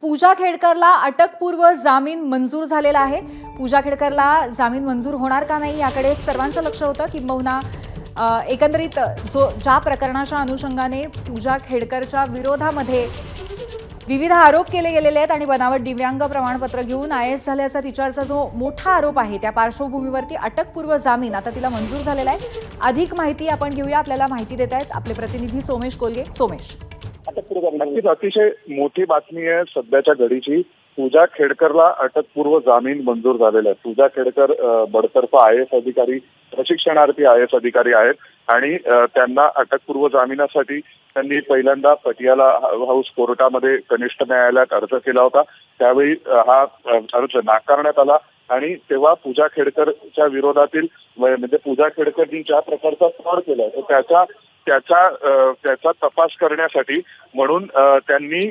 पूजा खेडकरला अटकपूर्व जामीन मंजूर झालेला आहे। पूजा खेडकरला जामीन मंजूर होणार का नाही याकडे सर्वांचं लक्ष होतं। किंबहुना एकंदरीत ज्या प्रकरणाच्या अनुषंगाने पूजा खेडकरच्या विरोधामध्ये विविध आरोप केले गेलेले आहेत आणि बनावट दिव्यांग प्रमाणपत्र घेऊन IAS झाल्याचा तिच्यावरचा जो मोठा आरोप आहे त्या पार्श्वभूमीवरती अटकपूर्व जामीन आता तिला मंजूर झालेला आहे। अधिक माहिती आपण घेऊया। आपल्याला माहिती देत आहेत आपले प्रतिनिधी सोमेश कोलगे। सोमेश, नक्कीच अतिशय मोठी बातमी आहे सध्याच्या घडीची। पूजा खेडकरला अटकपूर्व जामीन मंजूर झालेला आहे। पूजा खेडकर बडतर्फ IAS अधिकारी, प्रशिक्षणार्थी IAS अधिकारी आहेत आणि त्यांना अटकपूर्व जामिनासाठी त्यांनी पहिल्यांदा पटियाला हाऊस कोर्टामध्ये कनिष्ठ न्यायालयात अर्ज केला होता। त्यावेळी हा अर्ज नाकारण्यात आला आणि तेव्हा पूजा खेडकरच्या विरोधातील म्हणजे पूजा खेडकरनी ज्या प्रकारचा फ्रॉड केला त्याचा तपास करण्यासाठी म्हणून त्यांनी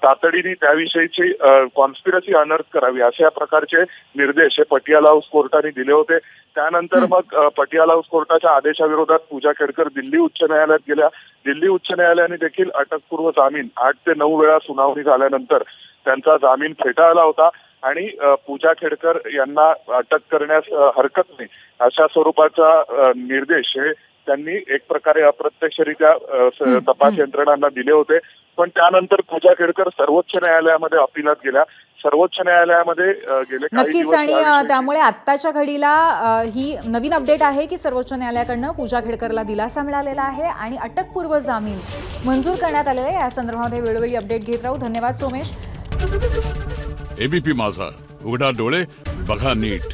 तातडीने त्याविषयीची कॉन्स्पिरसी अनर्थ करावी अशा प्रकारचे निर्देश पटियाला हाऊस कोर्टाने दिले होते। त्यानंतर मग पटियाला हाऊस कोर्टाच्या आदेशाविरोधात पूजा खेडकर दिल्ली उच्च न्यायालयात गेल्या। दिल्ली उच्च न्यायालयाने देखील अटकपूर्व जामीन 8 ते 9 वेळा सुनावणी झाल्यानंतर त्यांचा जामीन फेटाळला होता आणि पूजा खेडकर यांना अटक करण्यास हरकत नाही अशा स्वरूपाचा निर्देश हे त्यांनी एक प्रकारे अप्रत्यक्षरित्या तपास यंत्रणांना दिले होते। पण त्यानंतर पूजा खेडकर सर्वोच्च न्यायालयामध्ये अपिलात गेल्या। सर्वोच्च न्यायालयामध्ये गेले काही नक्कीच दिवस आणि त्यामुळे आत्ताच्या घडीला ही नवीन अपडेट आहे की सर्वोच्च न्यायालयाकडून पूजा खेडकरला दिलासा मिळालेला आहे आणि अटकपूर्व जामीन मंजूर करण्यात आलेला आहे। या संदर्भामध्ये वेळोवेळी अपडेट घेत राहू। धन्यवाद सोमेश। ABP माझा, उघडा डोळे बघा नीट।